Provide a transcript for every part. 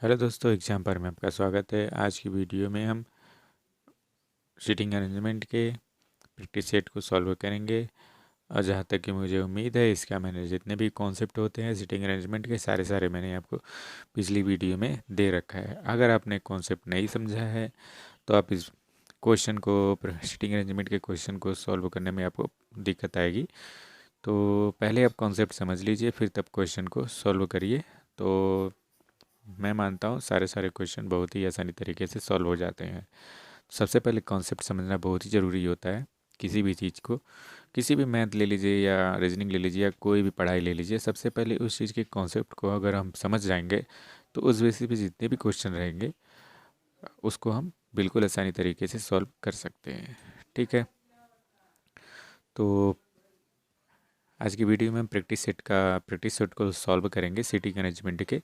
Hello दोस्तों, exam पर में आपका स्वागत है। आज की वीडियो में हम सीटिंग अरेंजमेंट के प्रैक्टिस सेट को सॉल्व करेंगे। और जहाँ तक कि मुझे उम्मीद है, इसका मैंने जितने भी कॉन्सेप्ट होते हैं सीटिंग अरेंजमेंट के सारे मैंने आपको पिछली वीडियो में दे रखा है। अगर आपने कॉन्सेप्ट नहीं समझा है तो आप इस क्वेश्चन को सीटिंग अरेंजमेंट के क्वेश्चन को सॉल्व करने में आपको दिक्कत आएगी। तो पहले आप कॉन्सेप्ट समझ लीजिए, फिर तब क्वेश्चन को सॉल्व करिए। तो मैं मानता हूँ सारे क्वेश्चन बहुत ही आसानी तरीके से सॉल्व हो जाते हैं। सबसे पहले कॉन्सेप्ट समझना बहुत ही ज़रूरी होता है। किसी भी चीज़ को, किसी भी मैथ ले लीजिए या रीजनिंग ले लीजिए या कोई भी पढ़ाई ले लीजिए, सबसे पहले उस चीज़ के कॉन्सेप्ट को अगर हम समझ जाएंगे तो उस बेसिस पे जितने भी क्वेश्चन रहेंगे उसको हम बिल्कुल आसानी तरीके से सॉल्व कर सकते हैं। ठीक है, तो आज की वीडियो में हम प्रैक्टिस सेट को सॉल्व करेंगे सिटिंग अरेंजमेंट के।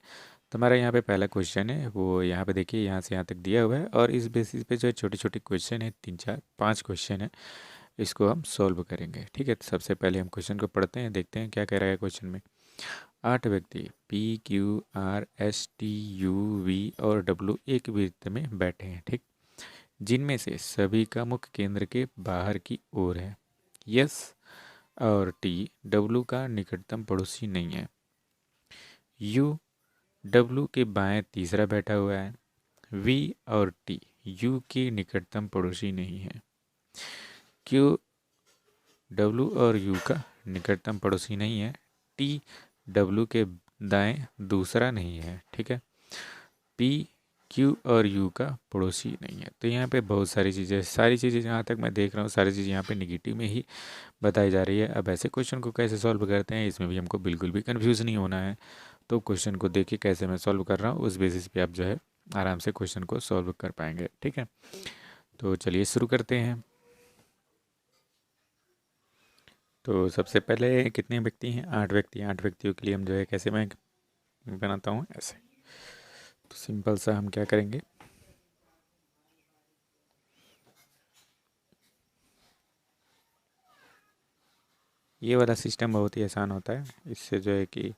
तो हमारा यहाँ पे पहला क्वेश्चन है, वो यहाँ पे देखिए, यहाँ से यहाँ तक दिया हुआ है और इस बेसिस पे जो है छोटे छोटे क्वेश्चन है, 3 4 5 क्वेश्चन है, इसको हम सॉल्व करेंगे। ठीक है, तो सबसे पहले हम क्वेश्चन को पढ़ते हैं, देखते हैं क्या कह रहा है क्वेश्चन में। 8 व्यक्ति PQRSTUV और W एक वृत्त में बैठे हैं, ठीक, जिनमें से सभी का मुख्य केंद्र के बाहर की ओर है। यस और टी W का निकटतम पड़ोसी नहीं है। यू W के बाएं तीसरा बैठा हुआ है। V और T U के निकटतम पड़ोसी नहीं है। Q W और U का निकटतम पड़ोसी नहीं है। T W के दाएं दूसरा नहीं है। ठीक है, P Q और U का पड़ोसी नहीं है। तो यहाँ पे बहुत सारी चीज़ें जहाँ तक मैं देख रहा हूँ, सारी चीज़ें यहाँ पे निगेटिव में ही बताई जा रही है। अब ऐसे क्वेश्चन को कैसे सॉल्व करते हैं, इसमें भी हमको बिल्कुल भी कंफ्यूज नहीं होना है। तो क्वेश्चन को देखिए कैसे मैं सॉल्व कर रहा हूँ, उस बेसिस पे आप जो है आराम से क्वेश्चन को सॉल्व कर पाएंगे। ठीक है, तो चलिए शुरू करते हैं। तो सबसे पहले कितने व्यक्ति हैं? 8 व्यक्ति। 8 व्यक्तियों के लिए हम जो है कैसे मैं बनाता हूँ, ऐसे। तो सिंपल सा हम क्या करेंगे, ये वाला सिस्टम बहुत ही आसान होता है। इससे जो है कि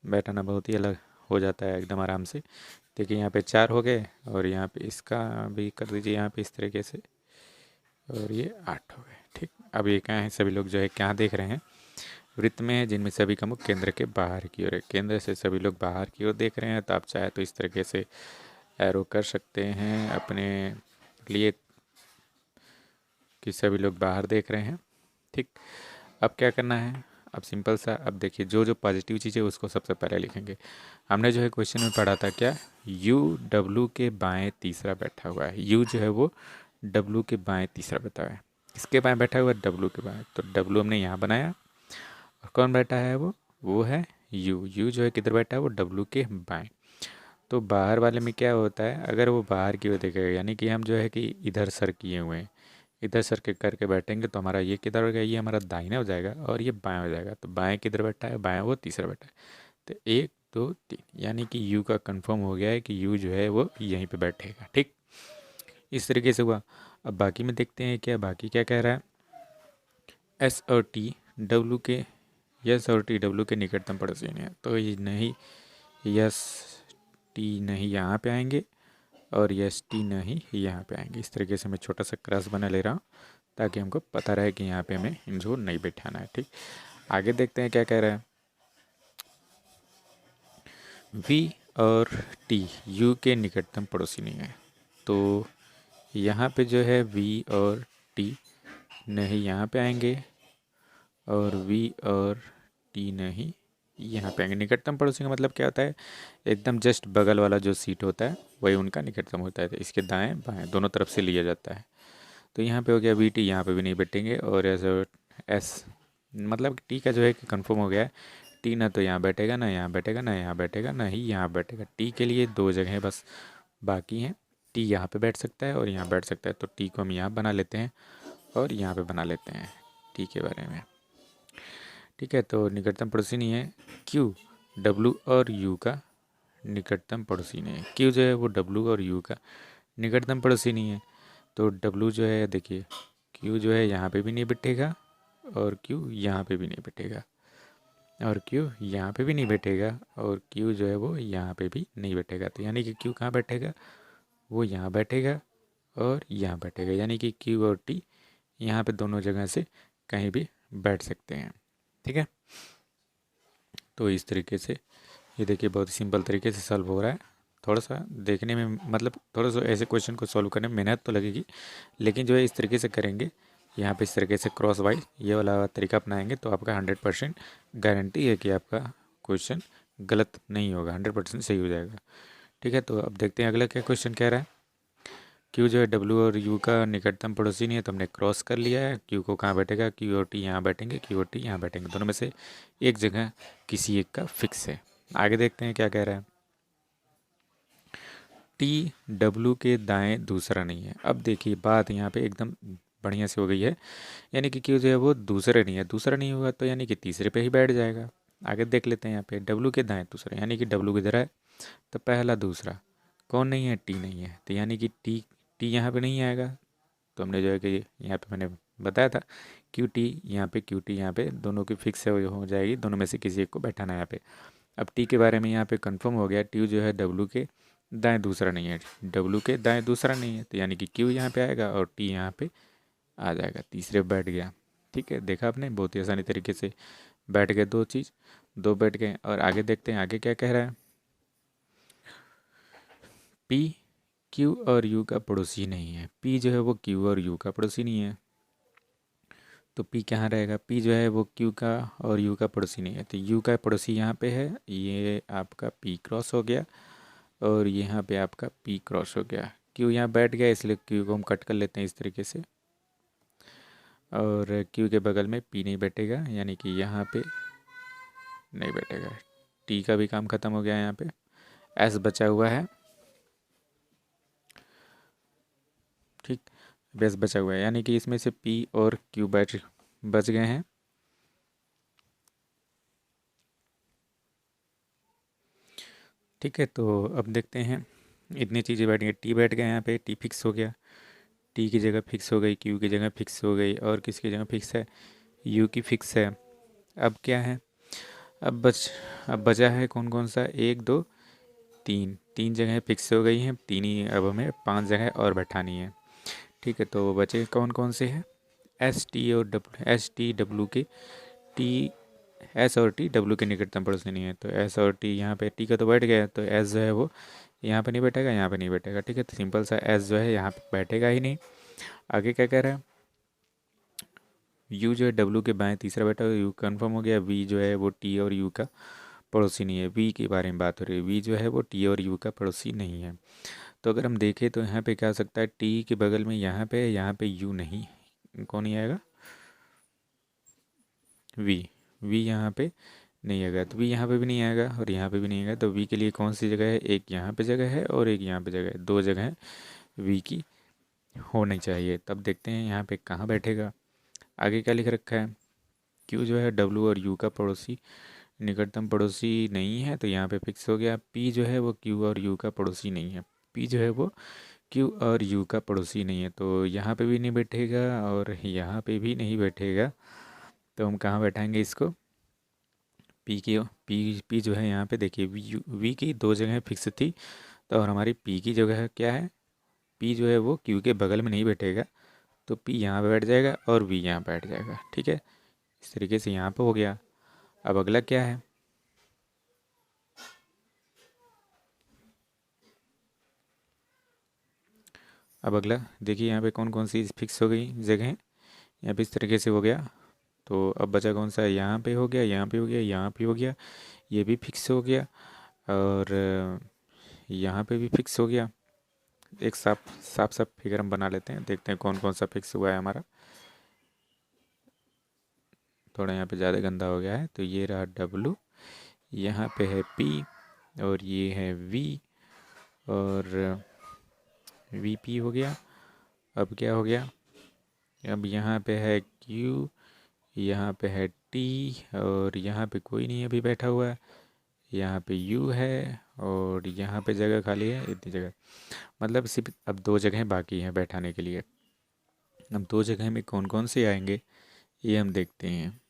बैठाना बहुत ही अलग हो जाता है, एकदम आराम से। देखिए यहाँ पे 4 हो गए और यहाँ पे इसका भी कर दीजिए यहाँ पे इस तरीके से, और ये 8 हो गए। ठीक, अब ये क्या है, सभी लोग जो है क्या देख रहे हैं, वृत्त में है जिनमें सभी का मुख केंद्र के बाहर की ओर है। केंद्र से सभी लोग बाहर की ओर देख रहे हैं, तो आप चाहे तो इस तरीके से एरो कर सकते हैं अपने लिए कि सभी लोग बाहर देख रहे हैं। ठीक, अब क्या करना है, अब सिंपल सा, अब देखिए जो जो पॉजिटिव चीज़ है उसको सबसे पहले लिखेंगे। हमने जो है क्वेश्चन में पढ़ा था क्या, यू W के बाएं तीसरा बैठा हुआ है। यू जो है वो W के बाएं तीसरा बैठा हुआ है, इसके बाएं बैठा हुआ है W के बाएं, तो W हमने यहाँ बनाया। और कौन बैठा है, वो है यू। यू जो है किधर बैठा है, वो W के बाएं। तो बाहर वाले में क्या होता है, अगर वो बाहर की ओर देखेगा, यानी कि हम जो है कि इधर सर किए हुए हैं, इधर सर के करके बैठेंगे, तो हमारा ये किधर हो गया, ये हमारा दाहिना हो जाएगा और ये बाएं हो जाएगा। तो बाएं किधर बैठा है, बाएं वो तीसरा बैठा है। तो 1 2 3, यानी कि यू का कंफर्म हो गया है कि यू जो है वो यहीं पे बैठेगा। ठीक, इस तरीके से हुआ। अब बाकी में देखते हैं क्या बाकी क्या कह रहा है। एस और टी डब्ल्यू के यस और टी डब्ल्यू के निकटतम पड़ोसी नहीं है, तो ये नहीं, यस टी नहीं यहाँ पे आएंगे और यस टी नहीं यहाँ पे आएंगे। इस तरीके से मैं छोटा सा क्रॉस बना ले रहा हूँ ताकि हमको पता रहे कि यहाँ पे हमें इनको नहीं बैठाना है। ठीक, आगे देखते हैं क्या कह रहा है। वी और टी यू के निकटतम पड़ोसी नहीं है, तो यहाँ पे जो है वी और टी नहीं यहाँ पे आएंगे और वी और टी नहीं यहाँ पे आएंगे। निकटतम पड़ोसी का मतलब क्या होता है, एकदम जस्ट बगल वाला जो सीट होता है वही उनका निकटतम होता है। तो इसके दाएं बाएं दोनों तरफ से लिया जाता है। तो यहाँ पे हो गया वी टी, यहाँ पे भी नहीं बैठेंगे। और एस मतलब टी का जो है कि कन्फर्म हो गया है। टी ना तो यहाँ बैठेगा, ना यहाँ बैठेगा, ना यहाँ बैठेगा, ना ही यहाँ बैठेगा। टी के लिए 2 जगह बस बाकी हैं। टी यहाँ पे बैठ सकता है और यहाँ बैठ सकता है, तो टी को हम यहाँ बना लेते हैं और यहाँ पे बना लेते हैं टी के बारे में। ठीक है, तो निकटतम पड़ोसी नहीं है। क्यू डब्लू और यू का निकटतम पड़ोसी नहीं है। क्यू जो है वो डब्लू और यू का निकटतम पड़ोसी नहीं है, तो डब्लू जो है, देखिए क्यू जो है यहाँ पे भी नहीं बैठेगा और क्यू यहाँ पे भी नहीं बैठेगा। और क्यू यहाँ पे भी नहीं बैठेगा, और क्यू जो है वो यहाँ पे भी नहीं बैठेगा। तो यानी कि क्यू कहाँ बैठेगा, वो यहाँ बैठेगा और यहाँ बैठेगा, यानी कि क्यू और टी यहाँ पे दोनों जगह से कहीं भी बैठ सकते हैं। ठीक है, तो इस तरीके से ये देखिए बहुत ही सिंपल तरीके से सॉल्व हो रहा है। थोड़ा सा देखने में मतलब थोड़ा सा ऐसे क्वेश्चन को सॉल्व करने में मेहनत तो लगेगी, लेकिन जो है इस तरीके से करेंगे, यहाँ पे इस तरीके से क्रॉस वाइज ये वाला तरीका अपनाएंगे तो आपका 100% गारंटी है कि आपका क्वेश्चन गलत नहीं होगा, 100% सही हो जाएगा। ठीक है, तो अब देखते हैं अगला क्या क्वेश्चन कह रहा है। क्यू जो है डब्ल्यू और यू का निकटतम पड़ोसी नहीं है, तो हमने क्रॉस कर लिया है। क्यू को कहाँ बैठेगा, क्यू और टी यहाँ बैठेंगे, क्यू और टी यहाँ बैठेंगे, दोनों में से एक जगह किसी एक का फिक्स है। आगे देखते हैं क्या कह रहा है। टी डब्ल्यू के दाएं दूसरा नहीं है। अब देखिए बात यहाँ पे एकदम बढ़िया से हो गई है, यानी कि क्यू जो है वो दूसरे नहीं है, दूसरा नहीं होगा तो यानी कि तीसरे पे ही बैठ जाएगा। आगे देख लेते हैं यहाँ पे डब्ल्यू के दाएं दूसरा, यानी कि डब्ल्यू किधर है, तो पहला दूसरा कौन नहीं है, टी नहीं है, तो यानी कि टी टी यहाँ पे नहीं आएगा। तो हमने जो है कि यहाँ पे मैंने बताया था क्यू टी यहाँ पे, क्यू टी यहाँ पे दोनों की फिक्स हो जाएगी, दोनों में से किसी एक को बैठाना है यहाँ पे। अब टी के बारे में यहाँ पे कंफर्म हो गया, टी जो है डब्ल्यू के दाएं दूसरा नहीं है, डब्ल्यू के दाएं दूसरा नहीं है, तो यानी कि क्यू यहाँ पे आएगा और टी यहाँ पे आ जाएगा, तीसरे पे बैठ गया। ठीक है, देखा आपने बहुत ही आसानी तरीके से बैठ गए, दो चीज़ दो बैठ गए। और आगे देखते हैं आगे क्या कह रहा है। पी क्यू और यू का पड़ोसी नहीं है, पी जो है वो क्यू और यू का पड़ोसी नहीं है, तो पी कहाँ रहेगा, पी जो है वो क्यू का और यू का पड़ोसी नहीं है, तो यू का पड़ोसी यहाँ पे है, ये आपका पी क्रॉस हो गया और यहाँ पे आपका पी क्रॉस हो गया। क्यू यहाँ बैठ गया इसलिए क्यू को हम कट कर लेते हैं इस तरीके से, और क्यू के बगल में पी नहीं बैठेगा, यानी कि यहाँ पे नहीं बैठेगा। टी का भी काम ख़त्म हो गया, यहाँ पे एस बचा हुआ है। ठीक, बेस बचा हुआ है, यानी कि इसमें से पी और क्यू बच गए हैं। ठीक है, तो अब देखते हैं इतनी चीज़ें बैठ गई, टी बैठ गए यहाँ पे, टी फिक्स हो गया, टी की जगह फिक्स हो गई, क्यू की जगह फिक्स हो गई, और किसकी जगह फिक्स है, यू की फिक्स है। अब क्या है, अब बच अब बचा है कौन कौन सा, एक दो तीन, तीन जगह फिक्स हो गई हैं, तीन ही, अब हमें पांच जगह और बैठानी है। ठीक है, तो बचे कौन कौन से हैं, एस टी और डब्ल्यू, एस टी डब्ल्यू के, टी एस और टी डब्ल्यू के निकटतम पड़ोसी नहीं है, तो एस और टी यहाँ पे, टी का तो बैठ गया, तो एस जो है वो यहाँ पे नहीं बैठेगा, यहाँ पे नहीं बैठेगा। ठीक है, तो सिंपल सा एस जो है यहाँ पे बैठेगा ही नहीं। आगे क्या कह रहा है, यू जो है डब्ल्यू के बाएं तीसरा बैठा हुआ, यू कन्फर्म हो गया। वी जो है वो टी और यू का पड़ोसी नहीं है, वी के बारे में बात हो रही है, वी जो है वो टी और यू का पड़ोसी नहीं है। तो अगर हम देखें तो यहाँ पे क्या हो सकता है, टी के बगल में यहाँ पे यू नहीं, कौन नहीं आएगा, वी, वी यहाँ पे नहीं आएगा, तो वी यहाँ पे भी नहीं आएगा और यहाँ पे भी नहीं आएगा, तो वी के लिए कौन सी जगह है, एक यहाँ पे जगह है और एक यहाँ पे जगह है, दो जगह वी की होनी चाहिए। तब देखते हैं यहाँ पे कहाँ बैठेगा। आगे क्या लिख रखा है, क्यू जो है डब्ल्यू और यू का पड़ोसी निकटतम पड़ोसी नहीं है, तो यहाँ पे फिक्स हो गया। पी जो है वो क्यू और यू का पड़ोसी नहीं है, पी जो है वो क्यू और यू का पड़ोसी नहीं है, तो यहाँ पे भी नहीं बैठेगा और यहाँ पे भी नहीं बैठेगा। तो हम कहाँ बैठाएंगे इसको, पी की, पी जो है यहाँ पे देखिए, वी की दो जगह फिक्स थी, तो और हमारी पी की जगह क्या है, पी जो है वो क्यू के बगल में नहीं बैठेगा, तो पी यहाँ पे बैठ जाएगा और वी यहाँ बैठ जाएगा। ठीक है, इस तरीके से यहाँ पे हो गया। अब अगला क्या है, अब अगला देखिए यहाँ पे कौन कौन सी फिक्स हो गई जगह, यहाँ पे इस तरीके से हो गया। तो अब बचा कौन सा, यहाँ पे हो गया, यहाँ पे हो गया, यहाँ पे हो गया, ये भी फिक्स हो गया, और यहाँ पे भी फिक्स हो गया। एक साफ साफ साफ फिगर हम बना लेते हैं, देखते हैं कौन कौन सा फिक्स हुआ है हमारा। थोड़ा यहाँ पे ज़्यादा गंदा हो गया है, तो ये रहा डब्लू, यहाँ पे है पी, और ये है वी, और वी पी हो गया। अब क्या हो गया, अब यहाँ पे है क्यू, यहाँ पे है टी, और यहाँ पे कोई नहीं अभी बैठा हुआ है, यहाँ पे यू है, और यहाँ पे जगह खाली है, इतनी जगह, मतलब सिर्फ अब दो जगह बाकी हैं बैठाने के लिए। अब दो जगह में कौन कौन से आएंगे ये हम देखते हैं।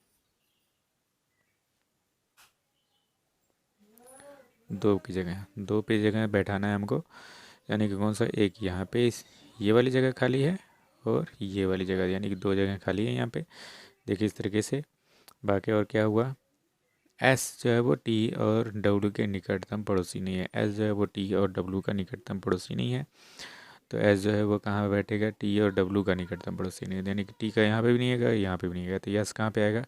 दो की जगह, दो पे जगह बैठाना है हमको, यानी कि कौन सा, एक यहाँ पे इस ये वाली जगह खाली है और ये वाली जगह, यानी कि दो जगह खाली है यहाँ पे। देखिए इस तरीके से। बाकी और क्या हुआ, एस जो है वो टी और डब्ल्यू के निकटतम पड़ोसी नहीं है। एस जो है वो टी और डब्ल्यू का निकटतम पड़ोसी नहीं है। तो एस जो है वो कहाँ बैठेगा, टी और डब्ल्यू का निकटतम पड़ोसी नहीं है, यानी कि टी का यहाँ पे भी नहीं आएगा, यहाँ पे भी नहीं आएगा। तो यस कहाँ पे आएगा,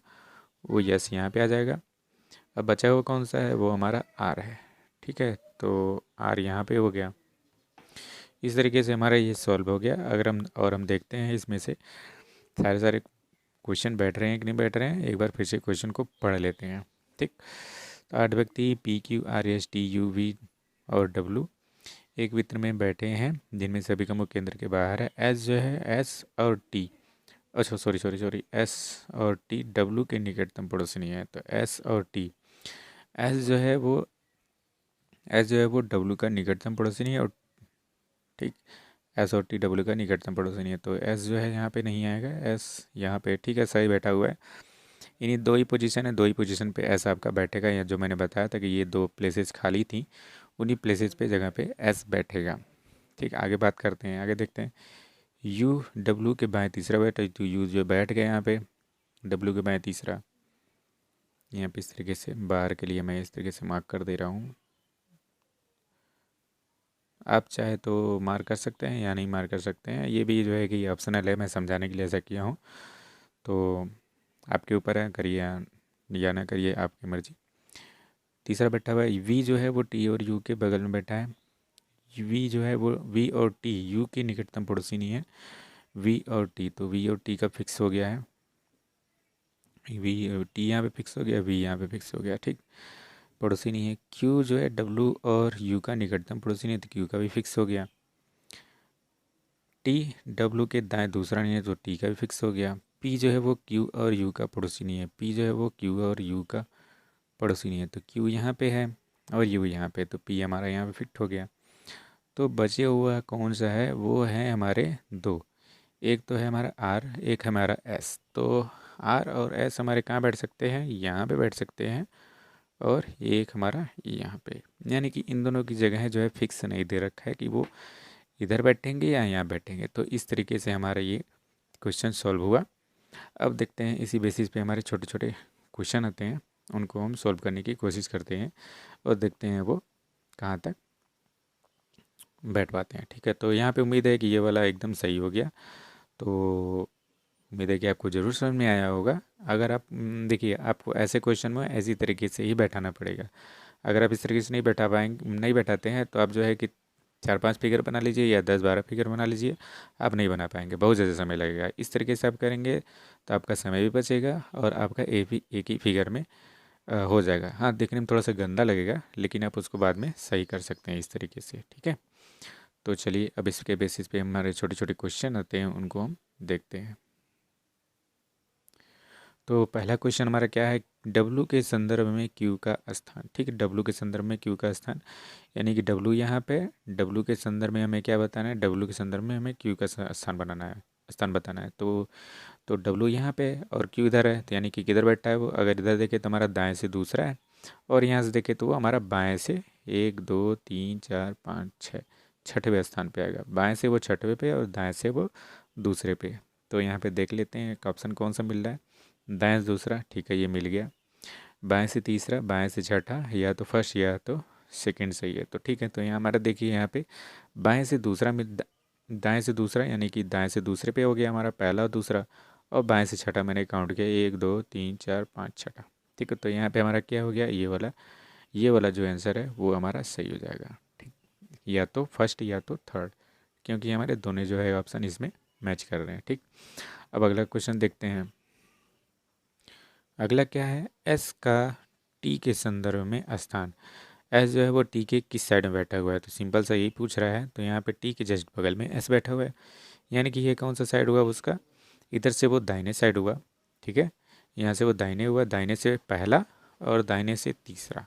वो यस यहाँ पे आ जाएगा। अब बचा हुआ कौन सा है, वो हमारा आर है। ठीक है, तो आर यहाँ पे हो गया। इस तरीके से हमारा ये सॉल्व हो गया। अगर हम देखते हैं इसमें से सारे सारे क्वेश्चन बैठ रहे हैं कि नहीं बैठ रहे हैं, एक बार फिर से क्वेश्चन को पढ़ लेते हैं। ठीक। तो 8 व्यक्ति P Q R S T U V और डब्ल्यू एक वित्र में बैठे हैं जिनमें सभी का मुख्य केंद्र के बाहर है। एस जो है, एस और टी, अच्छा सॉरी सॉरी सॉरी, एस और टी डब्ल्यू के निकटतम पड़ोसी नहीं है। तो एस और टी, एस जो है वो एस जो है वो डब्ल्यू का निकटतम पड़ोसी नहीं है, और ठीक, एस और टी डब्ल्यू का निकटतम पड़ोसी नहीं है। तो एस जो है यहाँ पे नहीं आएगा, एस यहाँ पे ठीक है सही बैठा हुआ है। इन्हीं दो ही पोजीशन है, दो ही पोजीशन पे एस आपका बैठेगा, या जो मैंने बताया था कि ये दो प्लेसेस खाली थी, उन्हीं प्लेसेस पे जगह पे एस बैठेगा। ठीक, आगे बात करते हैं, आगे देखते हैं। यू डब्ल्यू के बाएं तीसरा बैठा, तो यू जो बैठ गया यहाँ पे, डब्ल्यू के बाएं तीसरा, यहाँ पे इस तरीके से बाहर के लिए मैं इस तरीके से मार्क कर दे रहा हूँ। आप चाहे तो मार्क कर सकते हैं या नहीं मार्क कर सकते हैं, ये भी जो है कि ऑप्शनल है, मैं समझाने के लिए ऐसा किया हूँ। तो आपके ऊपर है, करिए या ना करिए, आपकी मर्जी। तीसरा बैठा हुआ है वी, जो है वो टी और यू के बगल में बैठा है। वी जो है वो वी और टी यू के निकटतम पड़ोसी नहीं है। वी और टी, तो वी और टी का फिक्स हो गया है, वी और टी यहाँ पे फिक्स हो गया, वी यहाँ पे फिक्स हो गया। ठीक, पड़ोसी नहीं है। क्यू जो है डब्ल्यू और यू का निकटतम पड़ोसी नहीं है, तो क्यू का भी फिक्स हो गया। टी डब्ल्यू के दाएं दूसरा नहीं है, तो टी का भी फिक्स हो गया। पी जो है वो क्यू और यू का पड़ोसी नहीं है, पी जो है वो क्यू और यू का पड़ोसी नहीं है, तो क्यू यहाँ पे है और यू यहाँ पे, तो पी हमारा यहाँ पे फिट हो गया। तो बचे हुआ कौन सा है, वो है हमारे दो, एक तो है हमारा आर, एक है हमारा एस। तो आर और एस हमारे कहाँ बैठ सकते हैं, यहाँ पे बैठ सकते हैं, और एक हमारा यहाँ पे, यानी कि इन दोनों की जगह जो है फिक्स नहीं दे रखा है कि वो इधर बैठेंगे या यहाँ बैठेंगे। तो इस तरीके से हमारा ये क्वेश्चन सॉल्व हुआ। अब देखते हैं इसी बेसिस पे हमारे छोटे छोटे क्वेश्चन आते हैं, उनको हम सॉल्व करने की कोशिश करते हैं और देखते हैं वो कहाँ तक बैठ पाते हैं। ठीक है, तो यहाँ पे उम्मीद है कि ये वाला एकदम सही हो गया। तो उम्मीद है कि आपको ज़रूर समझ में आया होगा। अगर आप देखिए, आपको ऐसे क्वेश्चन में ऐसी तरीके से ही बैठाना पड़ेगा। अगर आप इस तरीके से नहीं बैठाते हैं, तो आप जो है कि 4-5 फिगर बना लीजिए या 10-12 फिगर बना लीजिए, आप नहीं बना पाएंगे, बहुत ज़्यादा समय लगेगा। इस तरीके से आप करेंगे तो आपका समय भी बचेगा और आपका एक ही फिगर में हो जाएगा। हाँ, देखने में थोड़ा सा गंदा लगेगा, लेकिन आप उसको बाद में सही कर सकते हैं इस तरीके से। ठीक है, तो चलिए अब इसके बेसिस पे हमारे छोटे छोटे क्वेश्चन आते हैं, उनको हम देखते हैं। तो पहला क्वेश्चन हमारा क्या है, डब्लू के संदर्भ में क्यू का स्थान। ठीक है, डब्लू के संदर्भ में क्यू का स्थान, यानी कि डब्लू यहाँ पे, डब्लू के संदर्भ में हमें क्या बताना है, डब्लू के संदर्भ में हमें क्यू का स्थान बनाना है, स्थान बताना है। तो डब्लू यहाँ पे और क्यू इधर है, तो यानी कि किधर बैठा है वो, अगर इधर देखें तो हमारा दाएं से दूसरा है, और यहाँ से देखें तो वो हमारा बाएं से 1 2 3 4 5 6 छठवें स्थान पे आएगा। बाएं से वो छठवें पे और दाएं से वो दूसरे पे। तो यहाँ पे देख लेते हैं ऑप्शन कौन सा मिल रहा है। दाएं से दूसरा, ठीक है ये मिल गया। बाएं से तीसरा, बाएं से छठा, या तो फर्स्ट या तो सेकंड सही है। तो ठीक है, तो यहाँ हमारा देखिए यहाँ पे बाएं से दूसरा मिल, दाएं से दूसरा, यानी कि दाएं से दूसरे पे हो गया हमारा पहला और दूसरा, और बाएं से छठा मैंने काउंट किया 1 2 3 4 5 छठा। ठीक है, तो यहाँ पे हमारा क्या हो गया, ये वाला जो आंसर है वो हमारा सही हो जाएगा। ठीक, या तो फर्स्ट या तो थर्ड, क्योंकि हमारे दोनों जो है ऑप्शन इसमें मैच कर रहे हैं। ठीक, अब अगला क्वेश्चन देखते हैं। अगला क्या है, एस का टी के संदर्भ में स्थान। एस जो है वो टी के किस साइड में बैठा हुआ है, तो सिंपल सा यही पूछ रहा है। तो यहाँ पे टी के जस्ट बगल में एस बैठा हुआ है, यानी कि ये कौन सा साइड हुआ उसका, इधर से वो दाहिने साइड हुआ। ठीक है, यहाँ से वो दाहिने हुआ, दाहिने से पहला और दाहिने से तीसरा,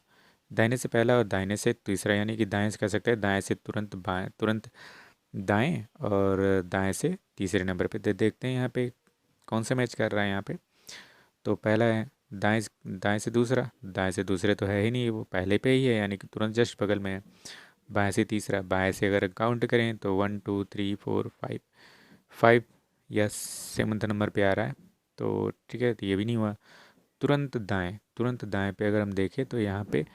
दाहिने से पहला और दाहिने से तीसरा, यानी कि दाएं से कह सकते हैं, दाएं से तुरंत बाएं, तुरंत दाएं, और दाएं से तीसरे नंबर पे देखते हैं यहाँ पे कौन सा मैच कर रहा है यहाँ पे। तो पहला है दाएं दाएं से दूसरे तो है ही नहीं, वो पहले पे ही है, यानी कि तुरंत जस्ट बगल में है। बाएं से तीसरा, बाएं से अगर काउंट करें तो 1 2 3 4 5, 5 या 7th नंबर पे आ रहा है, तो ठीक है, तो ये भी नहीं हुआ। तुरंत दाएं पे अगर हम देखें तो यहाँ पे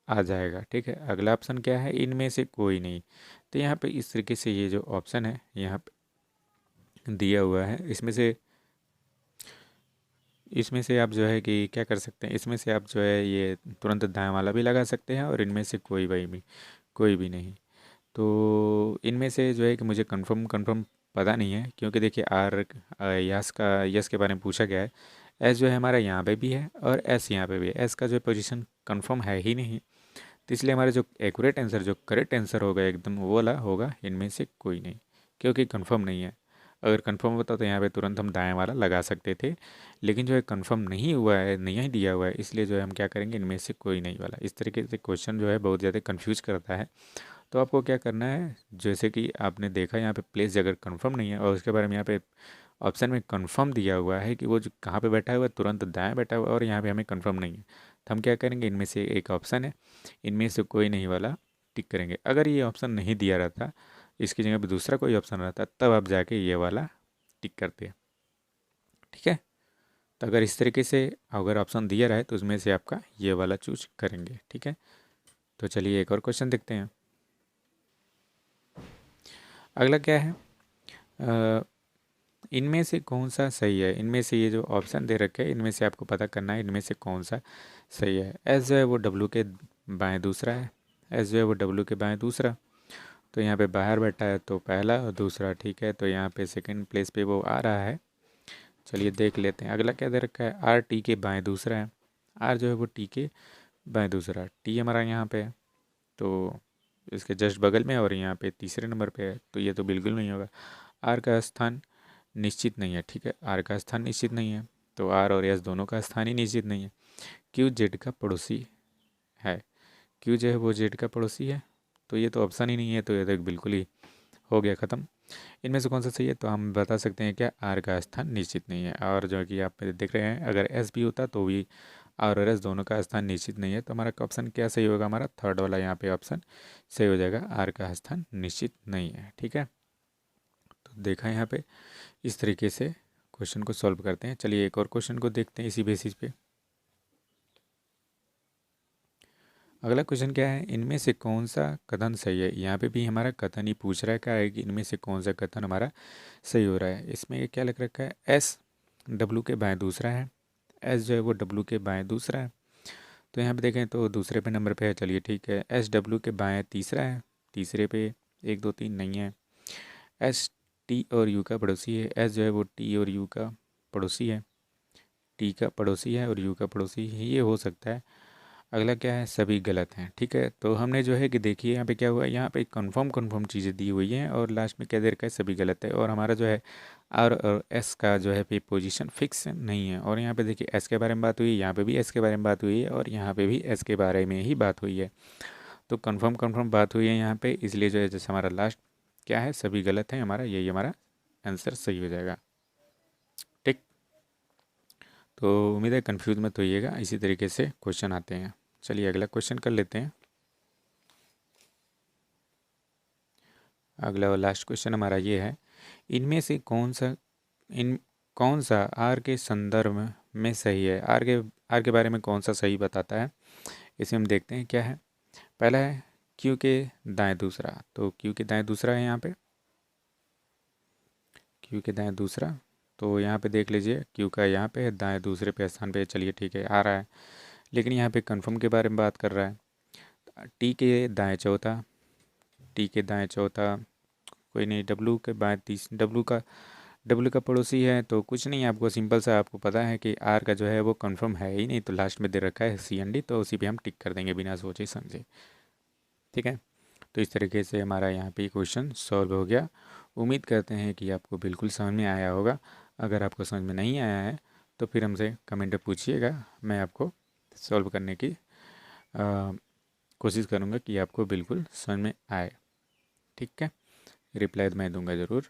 आ जाएगा। ठीक है, अगला ऑप्शन क्या है, इनमें से कोई नहीं। तो यहाँ पे इस तरीके से ये जो ऑप्शन है यहाँ पे दिया हुआ है, इसमें से आप जो है कि क्या कर सकते हैं, इसमें से आप जो है ये तुरंत दाएं वाला भी लगा सकते हैं, और इनमें से कोई भी नहीं। तो इनमें से जो है कि मुझे कंफर्म पता नहीं है, क्योंकि देखिए आर यस के बारे में पूछा गया है। एस जो है हमारा यहाँ पे भी है और एस यहाँ पे भी है, एस का जो पोजीशन कंफर्म है ही नहीं। तो इसलिए हमारा जो एक्यूरेट आंसर, जो करेक्ट आंसर होगा एकदम वो वाला होगा, इनमें से कोई नहीं, क्योंकि कंफर्म नहीं है। अगर कंफर्म होता तो यहाँ पे तुरंत हम दाएं वाला लगा सकते थे, लेकिन जो है कंफर्म नहीं हुआ है, नहीं दिया हुआ है, इसलिए जो है हम क्या करेंगे, इनमें से कोई नहीं वाला। इस तरीके से क्वेश्चन जो है बहुत ज़्यादा कंफ्यूज करता है। तो आपको क्या करना है, जैसे कि आपने देखा यहाँ पे प्लेस अगर कंफर्म नहीं है और उसके बारे में यहाँ पे ऑप्शन में कंफर्म दिया हुआ है कि वो जो कहाँ पे बैठा हुआ है, तुरंत दाएं बैठा हुआ है, और यहाँ पे हमें कंफर्म नहीं है, तो हम क्या करेंगे, इनमें से एक ऑप्शन है, इनमें से कोई नहीं वाला टिक करेंगे। अगर ये ऑप्शन नहीं दिया रहता, इसकी जगह पे दूसरा कोई ऑप्शन रहता, तब आप जाके ये वाला टिक करते हैं। ठीक है, तो अगर इस तरीके से अगर ऑप्शन दिया रहे तो उसमें से आपका ये वाला चूज करेंगे। ठीक है, तो चलिए एक और क्वेश्चन देखते हैं। अगला क्या है, इनमें से कौन सा सही है, इनमें से ये जो ऑप्शन दे रखे हैं इनमें से आपको पता करना है इनमें से कौन सा सही है। एस जो है वो डब्लू के बाएं दूसरा है, एस जो है वो डब्लू के बाएं दूसरा, तो यहाँ पे बाहर बैठा है तो पहला और दूसरा। ठीक है, तो यहाँ पे सेकंड प्लेस पे वो आ रहा है। चलिए देख लेते हैं अगला क्या दे रखा है, आर टी के बाएं दूसरा है, आर जो है वो टी के बाएं दूसरा, टी हमारा यहाँ पे है तो इसके जस्ट बगल में, और यहाँ पे तीसरे नंबर पे है, तो ये तो बिल्कुल नहीं होगा। आर का स्थान निश्चित नहीं है। ठीक है, आर का स्थान निश्चित नहीं है, तो आर और एस दोनों का स्थान ही निश्चित नहीं है। क्यू जेड का पड़ोसी है, क्यू जो है वो जेड का पड़ोसी है, तो ये तो ऑप्शन ही नहीं है, तो ये तो बिल्कुल ही हो गया ख़त्म। इनमें से कौन सा सही है, तो हम बता सकते हैं क्या, आर का स्थान निश्चित नहीं है। और जो कि आप देख रहे हैं अगर एस भी होता तो भी आर और एस दोनों का स्थान निश्चित नहीं है, तो हमारा ऑप्शन क्या सही होगा, हमारा थर्ड वाला यहाँ पे ऑप्शन सही हो जाएगा, आर का स्थान निश्चित नहीं है। ठीक है, तो देखा यहाँ पे इस तरीके से क्वेश्चन को सॉल्व करते हैं। चलिए एक और क्वेश्चन को देखते हैं इसी बेसिस पे। अगला क्वेश्चन क्या है, इनमें से कौन सा कथन सही है। यहाँ पे भी हमारा कथन ही पूछ रहा है, क्या है कि इनमें से कौन सा कथन हमारा सही हो रहा है। इसमें क्या लिख रखा है, एस डब्लू के बाएं दूसरा है, एस जो है वो डब्लू के बाएं दूसरा है, तो यहाँ पे देखें तो दूसरे पे नंबर पे है। चलिए ठीक है, एस डब्लू के बाएं तीसरा है, तीसरे पे 1 2 3 नहीं है। एस टी और यू का पड़ोसी है, एस जो है वो टी और यू का पड़ोसी है, टी का पड़ोसी है और यू का पड़ोसी है, ये हो सकता है। अगला क्या है, सभी गलत हैं। ठीक है, तो हमने जो है कि देखिए यहाँ पे क्या हुआ है, यहाँ पे कंफर्म चीज़ें दी हुई हैं और लास्ट में क्या दे रखा है, सभी गलत है, और हमारा जो है आर और एस का जो है पे पोजीशन फिक्स नहीं है। और यहाँ पे देखिए एस के बारे में बात हुई है, यहाँ पे भी एस के बारे में बात हुई है, और यहाँ पे भी एस के बारे में ही बात हुई है। तो कंफर्म बात हुई है यहाँ पे, इसलिए जो है जैसे हमारा लास्ट क्या है, सभी गलत है, हमारा यही हमारा आंसर सही हो जाएगा। ठीक, तो उम्मीद है कन्फ्यूज मत होइएगा, इसी तरीके से क्वेश्चन आते हैं। चलिए अगला क्वेश्चन कर लेते हैं। अगला और लास्ट क्वेश्चन हमारा ये है, इनमें से इन कौन सा आर के संदर्भ में सही है, आर के बारे में कौन सा सही बताता है। इसे हम देखते हैं क्या है। पहला है क्यू के दाएं दूसरा, तो क्यू के दाएं दूसरा है यहाँ पे, क्यू के दाएं दूसरा, तो यहाँ पे देख लीजिए क्यू का यहाँ पे है, दाएं दूसरे पे स्थान पे, चलिए ठीक है आ रहा है, लेकिन यहाँ पे कंफर्म के बारे में बात कर रहा है। टी के दाएं चौथा, टी के दाएं चौथा कोई नहीं, डब्लू का पड़ोसी है, तो कुछ नहीं, आपको सिंपल सा आपको पता है कि आर का जो है वो कंफर्म है ही नहीं, तो लास्ट में दे रखा है सी एन डी, तो उसी पे हम टिक कर देंगे बिना सोचे समझे। ठीक है, तो इस तरीके से हमारा यहाँ पे क्वेश्चन सॉल्व हो गया। उम्मीद करते हैं कि आपको बिल्कुल समझ में आया होगा। अगर आपको समझ में नहीं आया है तो फिर हमसे कमेंट में पूछिएगा, मैं आपको सॉल्व करने की कोशिश करूँगा कि आपको बिल्कुल समझ में आए। ठीक है, रिप्लाई मैं दूंगा ज़रूर।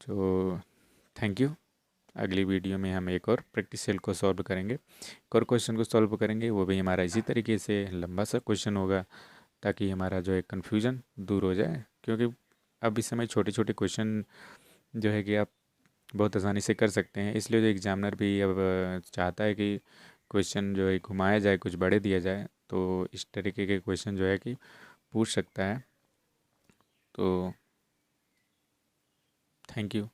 तो थैंक यू। अगली वीडियो में हम एक और प्रैक्टिस सेल को सॉल्व करेंगे, एक और क्वेश्चन को सॉल्व करेंगे। वो भी हमारा इसी तरीके से लंबा सा क्वेश्चन होगा, ताकि हमारा जो है कन्फ्यूज़न दूर हो जाए। क्योंकि अब इस समय छोटे छोटे क्वेश्चन जो है कि आप बहुत आसानी से कर सकते हैं, इसलिए जो एग्ज़ामिनर भी अब चाहता है कि क्वेश्चन जो है घुमाया जाए, कुछ बड़े दिया जाए, तो इस तरीके के क्वेश्चन जो है कि पूछ सकता है। तो थैंक यू।